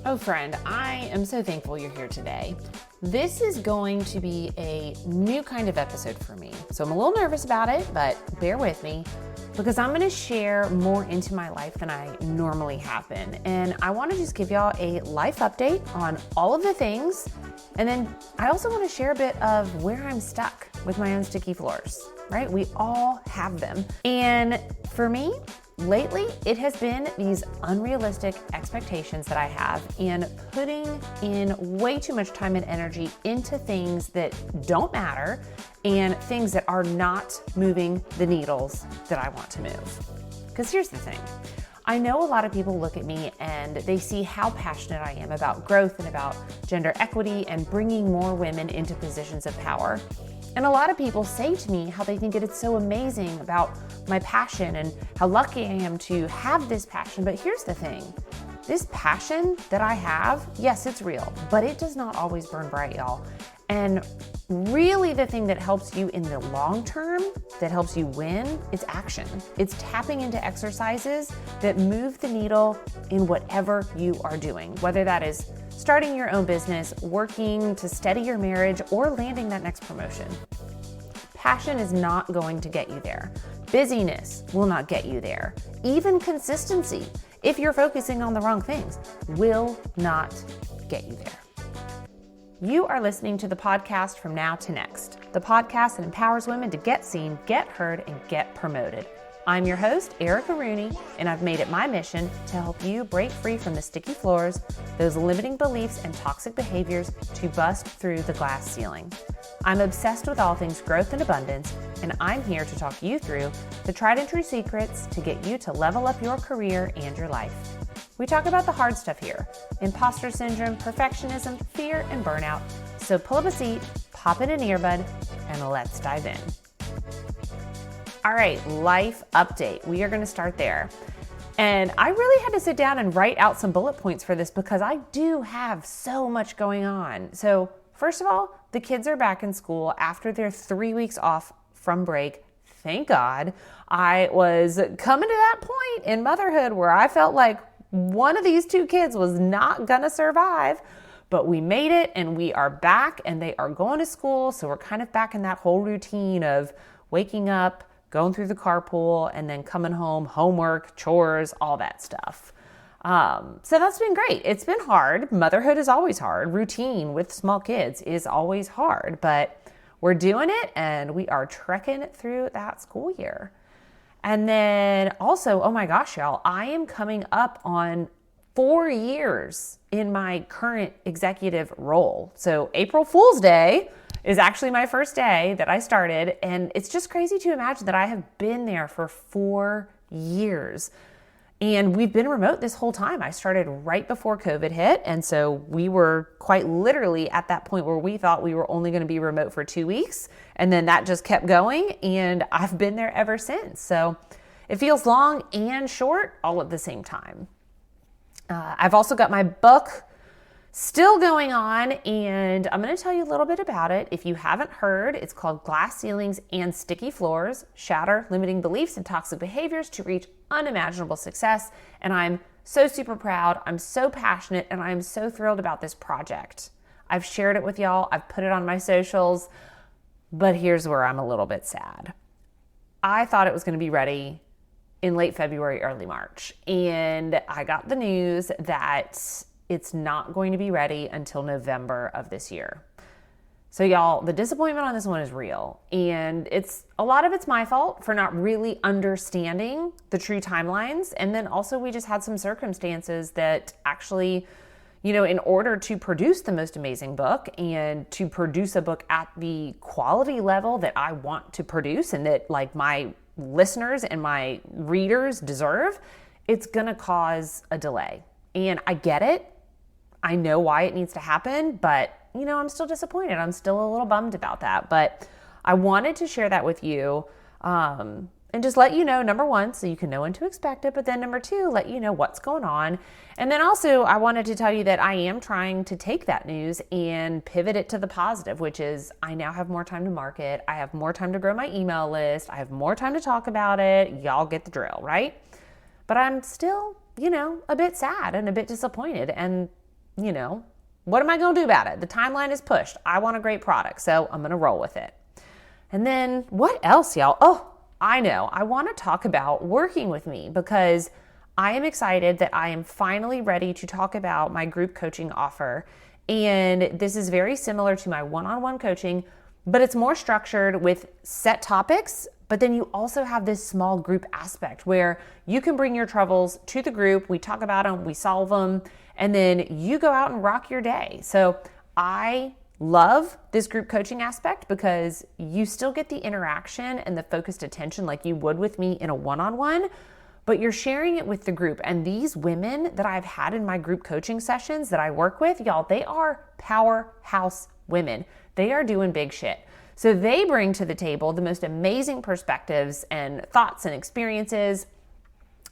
Oh, friend, I am so thankful you're here today. This is going to be a new kind of episode for me. So I'm a little nervous about it, but bear with me because I'm going to share more into my life than I normally have been. And I want to just give y'all a life update on all of the things. And then I also want to share a bit of where I'm stuck with my own sticky floors, right? We all have them. And for me, lately, it has been these unrealistic expectations that I have and putting in way too much time and energy into things that don't matter and things that are not moving the needles that I want to move. Because here's the thing. I know a lot of people look at me and they see how passionate I am about growth and about gender equity and bringing more women into positions of power. And a lot of people say to me how they think that it's so amazing about my passion and how lucky I am to have this passion. But here's the thing. This passion that I have, yes, it's real, but it does not always burn bright, y'all. And really the thing that helps you in the long term, that helps you win, is action. It's tapping into exercises that move the needle in whatever you are doing, whether that is starting your own business, working to steady your marriage, or landing that next promotion. Passion is not going to get you there. Busyness will not get you there. Even consistency, if you're focusing on the wrong things, will not get you there. You are listening to the podcast From Now to Next, the podcast that empowers women to get seen, get heard, and get promoted. I'm your host, Erica Rooney, and I've made it my mission to help you break free from the sticky floors, those limiting beliefs and toxic behaviors to bust through the glass ceiling. I'm obsessed with all things growth and abundance, and I'm here to talk you through the tried and true secrets to get you to level up your career and your life. We talk about the hard stuff here: imposter syndrome, perfectionism, fear, and burnout. So pull up a seat, pop in an earbud, and let's dive in. All right, life update. We are going to start there. And I really had to sit down and write out some bullet points for this because I do have so much going on. So first of all, the kids are back in school after their 3 weeks off from break. Thank God. I was coming to that point in motherhood where I felt like one of these two kids was not going to survive, but we made it and we are back and they are going to school. So we're kind of back in that whole routine of waking up, going through the carpool, and then coming home, homework, chores, all that stuff. So that's been great. It's been hard. Motherhood is always hard. Routine with small kids is always hard, but we're doing it and we are trekking through that school year. And then also, oh my gosh, y'all, I am coming up on 4 years in my current executive role. So April Fool's Day is actually my first day that I started. And it's just crazy to imagine that I have been there for 4 years. And we've been remote this whole time. I started right before COVID hit. And so we were quite literally at that point where we thought we were only going to be remote for 2 weeks. And then that just kept going. And I've been there ever since. So it feels long and short all at the same time. I've also got my book still going on, and I'm going to tell you a little bit about it. If you haven't heard, it's called Glass Ceilings and Sticky Floors: Shatter Limiting Beliefs and Toxic Behaviors to Reach Unimaginable Success. And I'm so super proud. I'm so passionate, and I'm so thrilled about this project. I've shared it with y'all. I've put it on my socials, but here's where I'm a little bit sad. I thought it was going to be ready in late February, early March, and I got the news that it's not going to be ready until November of this year. So y'all, the disappointment on this one is real. And a lot of it's my fault for not really understanding the true timelines. And then also we just had some circumstances that actually, in order to produce the most amazing book and to produce a book at the quality level that I want to produce and that like my listeners and my readers deserve, it's gonna cause a delay. And I get it. I know why it needs to happen, but I'm still disappointed. I'm still a little bummed about that, but I wanted to share that with you and just let you know, number one, so you can know when to expect it, but then number two, let you know what's going on. And then also I wanted to tell you that I am trying to take that news and pivot it to the positive, which is I now have more time to market. I have more time to grow my email list. I have more time to talk about it. Y'all get the drill, right? But I'm still, a bit sad and a bit disappointed. And what am I going to do about it? The timeline is pushed. I want a great product, so I'm going to roll with it. And then what else, y'all? Oh, I know. I want to talk about working with me because I am excited that I am finally ready to talk about my group coaching offer. And this is very similar to my one-on-one coaching, but it's more structured with set topics. But then you also have this small group aspect where you can bring your troubles to the group. We talk about them, we solve them, and then you go out and rock your day. So I love this group coaching aspect because you still get the interaction and the focused attention like you would with me in a one-on-one, but you're sharing it with the group. And these women that I've had in my group coaching sessions that I work with, y'all, they are powerhouse women. They are doing big shit. So they bring to the table the most amazing perspectives and thoughts and experiences.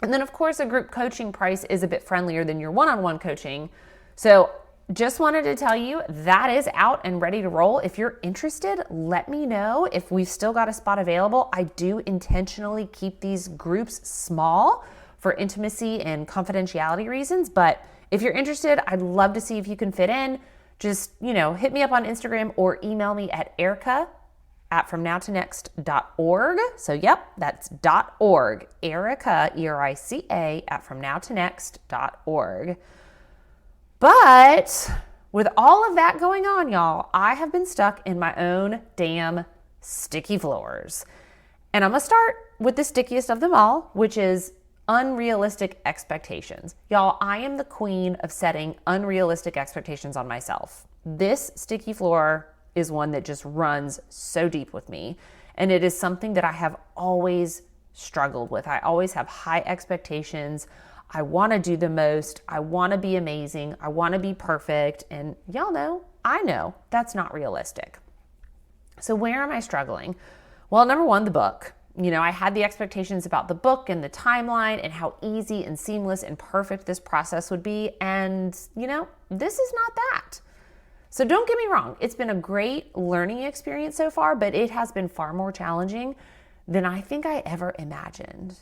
And then of course, a group coaching price is a bit friendlier than your one-on-one coaching. So just wanted to tell you that is out and ready to roll. If you're interested, let me know if we've still got a spot available. I do intentionally keep these groups small for intimacy and confidentiality reasons. But if you're interested, I'd love to see if you can fit in. Just, hit me up on Instagram or email me at erica@fromnowtonext.org. So yep, that's .org. Erica, ERICA @fromnowtonext.org. But with all of that going on, y'all, I have been stuck in my own damn sticky floors. And I'm going to start with the stickiest of them all, which is unrealistic expectations. Y'all, I am the queen of setting unrealistic expectations on myself. This sticky floor is one that just runs so deep with me. And it is something that I have always struggled with. I always have high expectations. I want to do the most. I want to be amazing. I want to be perfect. And y'all know, I know that's not realistic. So where am I struggling? Well, number one, the book. I had the expectations about the book and the timeline and how easy and seamless and perfect this process would be. And, this is not that. So don't get me wrong. It's been a great learning experience so far, but it has been far more challenging than I think I ever imagined.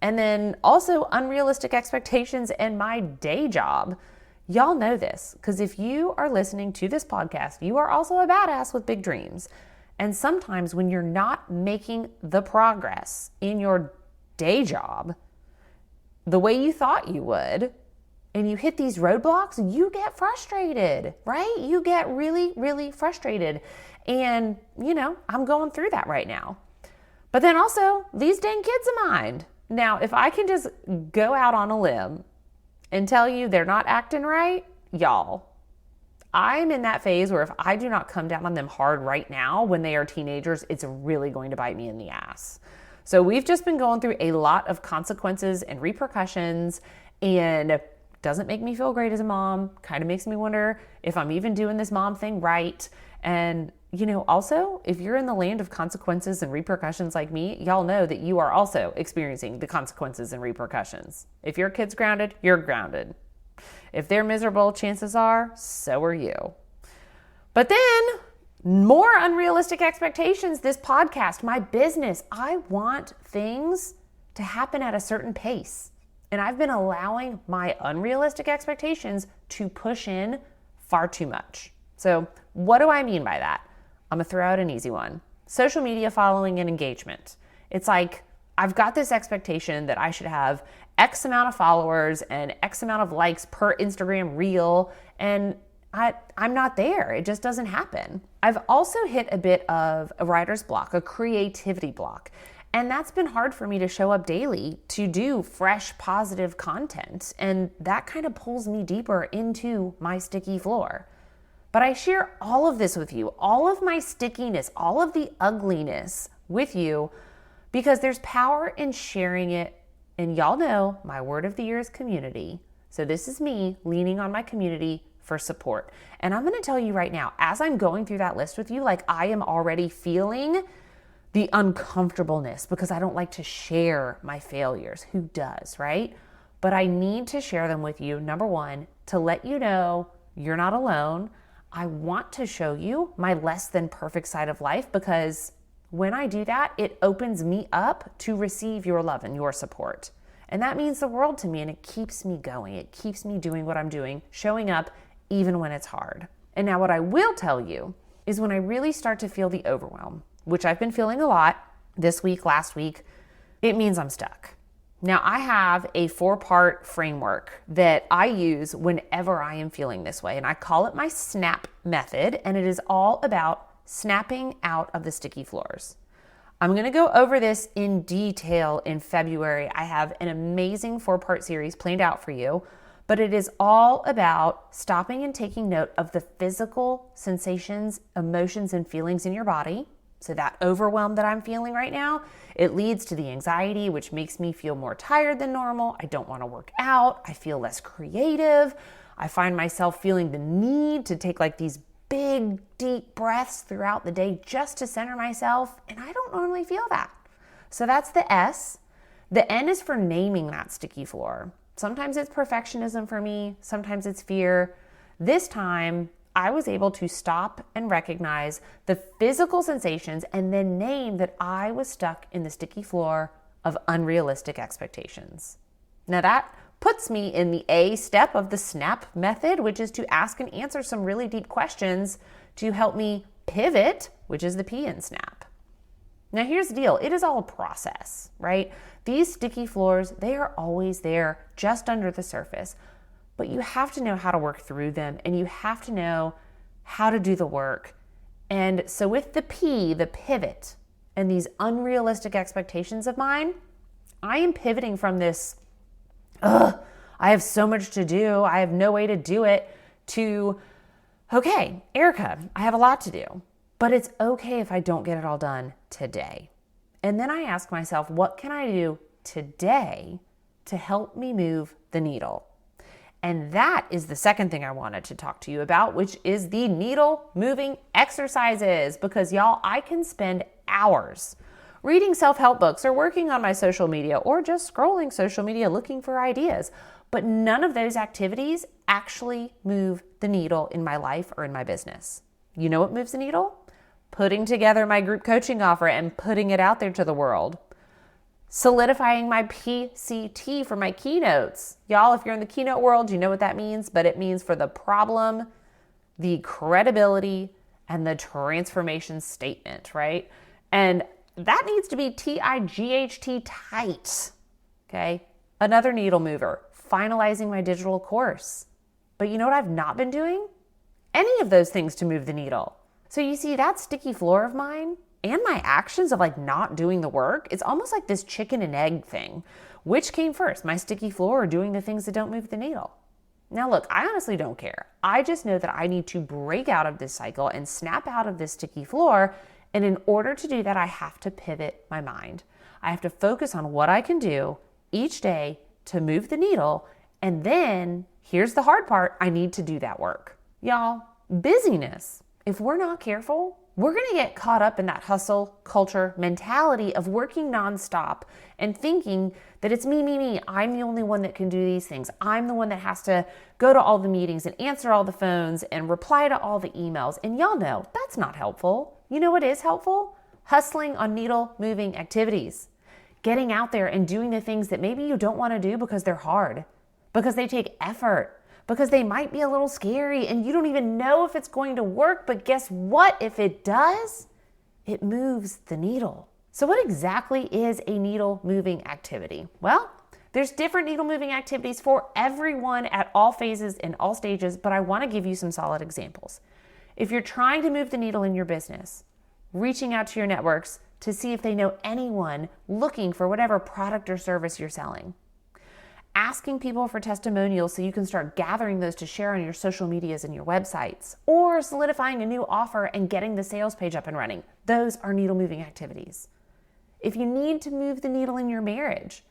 And then also unrealistic expectations in my day job. Y'all know this, because if you are listening to this podcast, you are also a badass with big dreams. And sometimes when you're not making the progress in your day job the way you thought you would, and you hit these roadblocks, you get frustrated, right? You get really, really frustrated. And, I'm going through that right now. But then also, these dang kids of mine. Now, if I can just go out on a limb and tell you they're not acting right, y'all, I'm in that phase where if I do not come down on them hard right now when they are teenagers, it's really going to bite me in the ass. So we've just been going through a lot of consequences and repercussions, and it doesn't make me feel great as a mom. Kind of makes me wonder if I'm even doing this mom thing right. And also, if you're in the land of consequences and repercussions like me, y'all know that you are also experiencing the consequences and repercussions. If your kid's grounded, you're grounded. If they're miserable, chances are, so are you. But then, more unrealistic expectations, this podcast, my business. I want things to happen at a certain pace. And I've been allowing my unrealistic expectations to push in far too much. So what do I mean by that? I'm going to throw out an easy one. Social media following and engagement. It's like, I've got this expectation that I should have X amount of followers and X amount of likes per Instagram reel, and I'm not there. It just doesn't happen. I've also hit a bit of a writer's block, a creativity block, and that's been hard for me to show up daily to do fresh, positive content, and that kind of pulls me deeper into my sticky floor. But I share all of this with you, all of my stickiness, all of the ugliness with you, because there's power in sharing it. And y'all know my word of the year is community. So this is me leaning on my community for support. And I'm going to tell you right now, as I'm going through that list with you, like I am already feeling the uncomfortableness because I don't like to share my failures. Who does, right? But I need to share them with you. Number one, to let you know you're not alone. I want to show you my less than perfect side of life because when I do that, it opens me up to receive your love and your support. And that means the world to me, and it keeps me going. It keeps me doing what I'm doing, showing up even when it's hard. And now what I will tell you is when I really start to feel the overwhelm, which I've been feeling a lot this week, last week, it means I'm stuck. Now, I have a 4-part framework that I use whenever I am feeling this way, and I call it my SNAP method, and it is all about snapping out of the sticky floors. I'm going to go over this in detail in February. I have an amazing 4-part series planned out for you, but it is all about stopping and taking note of the physical sensations, emotions, and feelings in your body. So that overwhelm that I'm feeling right now, it leads to the anxiety, which makes me feel more tired than normal. I don't want to work out. I feel less creative. I find myself feeling the need to take like these big, deep breaths throughout the day just to center myself. And I don't normally feel that. So that's the S. The N is for naming that sticky floor. Sometimes it's perfectionism for me. Sometimes it's fear. This time, I was able to stop and recognize the physical sensations and then name that I was stuck in the sticky floor of unrealistic expectations. Now that puts me in the A step of the SNAP method, which is to ask and answer some really deep questions to help me pivot, which is the P in SNAP. Now here's the deal. It is all a process, right? These sticky floors, they are always there just under the surface. But you have to know how to work through them, and you have to know how to do the work. And so with the P, the pivot, and these unrealistic expectations of mine, I am pivoting from this, I have so much to do, I have no way to do it, to, okay, Erica, I have a lot to do, but it's okay if I don't get it all done today. And then I ask myself, what can I do today to help me move the needle? And that is the second thing I wanted to talk to you about, which is the needle moving exercises. Because y'all, I can spend hours reading self-help books or working on my social media or just scrolling social media looking for ideas. But none of those activities actually move the needle in my life or in my business. You know what moves the needle? Putting together my group coaching offer and putting it out there to the world. Solidifying my PCT for my keynotes. Y'all, if you're in the keynote world, you know what that means, but it means for the problem, the credibility, and the transformation statement, right? And that needs to be TIGHT tight, okay? Another needle mover, finalizing my digital course. But you know what I've not been doing? Any of those things to move the needle. So you see that sticky floor of mine, and my actions of like not doing the work, it's almost like this chicken and egg thing. Which came first, my sticky floor or doing the things that don't move the needle? Now look, I honestly don't care. I just know that I need to break out of this cycle and snap out of this sticky floor. And in order to do that, I have to pivot my mind. I have to focus on what I can do each day to move the needle. And then here's the hard part, I need to do that work. Y'all, busyness, if we're not careful, we're going to get caught up in that hustle culture mentality of working nonstop and thinking that it's me. I'm the only one that can do these things. I'm the one that has to go to all the meetings and answer all the phones and reply to all the emails. And y'all know that's not helpful. You know what is helpful? Hustling on needle moving activities. Getting out there and doing the things that maybe you don't want to do because they're hard, because they take effort, because they might be a little scary and you don't even know if it's going to work. But guess what? If it does, it moves the needle. So what exactly is a needle moving activity? Well, there's different needle moving activities for everyone at all phases and all stages, but I want to give you some solid examples. If you're trying to move the needle in your business, reaching out to your networks to see if they know anyone looking for whatever product or service you're selling. Asking people for testimonials so you can start gathering those to share on your social medias and your websites, or solidifying a new offer and getting the sales page up and running. Those are needle moving activities. If you need to move the needle in your marriage,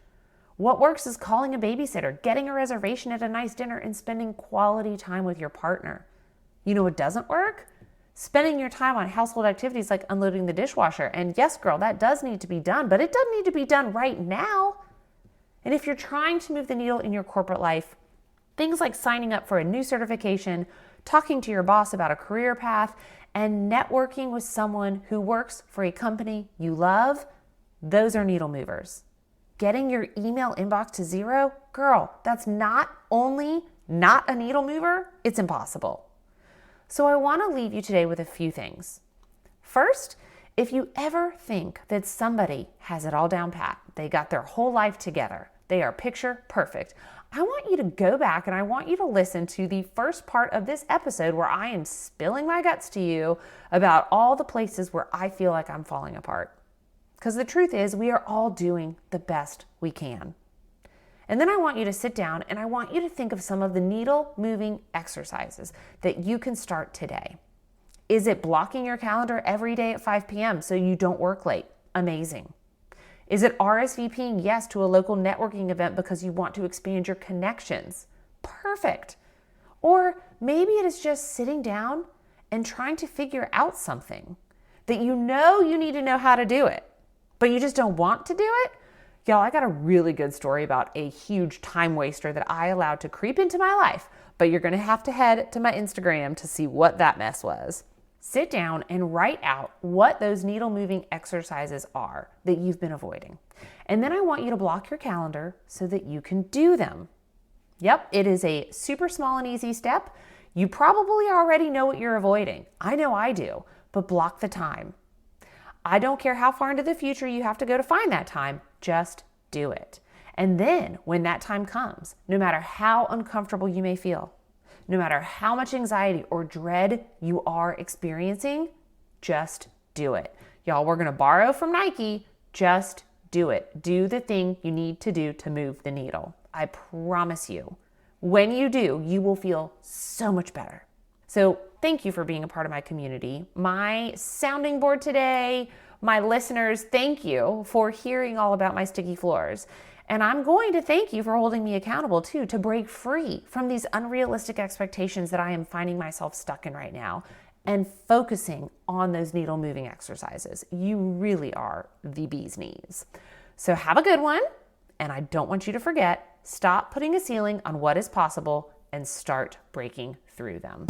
what works is calling a babysitter, getting a reservation at a nice dinner, and spending quality time with your partner. You know what doesn't work? Spending your time on household activities like unloading the dishwasher. And yes, girl, that does need to be done, but it doesn't need to be done right now. And if you're trying to move the needle in your corporate life, things like signing up for a new certification, talking to your boss about a career path, and networking with someone who works for a company you love, those are needle movers. Getting your email inbox to zero, girl, that's not only not a needle mover, it's impossible. So I want to leave you today with a few things. First, if you ever think that somebody has it all down pat, they got their whole life together, they are picture perfect, I want you to go back and I want you to listen to the first part of this episode where I am spilling my guts to you about all the places where I feel like I'm falling apart. Because the truth is, we are all doing the best we can. And then I want you to sit down and I want you to think of some of the needle moving exercises that you can start today. Is it blocking your calendar every day at 5 p.m. so you don't work late? Amazing. Is it RSVPing yes to a local networking event because you want to expand your connections? Perfect. Or maybe it is just sitting down and trying to figure out something that you know you need to know how to do it, but you just don't want to do it. Y'all, I got a really good story about a huge time waster that I allowed to creep into my life, but you're going to have to head to my Instagram to see what that mess was. Sit down and write out what those needle moving exercises are that you've been avoiding. And then I want you to block your calendar so that you can do them. Yep, it is a super small and easy step. You probably already know what you're avoiding. I know I do, but block the time. I don't care how far into the future you have to go to find that time, just do it. And then when that time comes, no matter how uncomfortable you may feel, no matter how much anxiety or dread you are experiencing, just do it. Y'all, we're gonna borrow from Nike, just do it. Do the thing you need to do to move the needle. I promise you, when you do, you will feel so much better. So thank you for being a part of my community. My sounding board today, my listeners, thank you for hearing all about my sticky floors. And I'm going to thank you for holding me accountable too, to break free from these unrealistic expectations that I am finding myself stuck in right now and focusing on those needle moving exercises. You really are the bee's knees. So have a good one. And I don't want you to forget, stop putting a ceiling on what is possible and start breaking through them.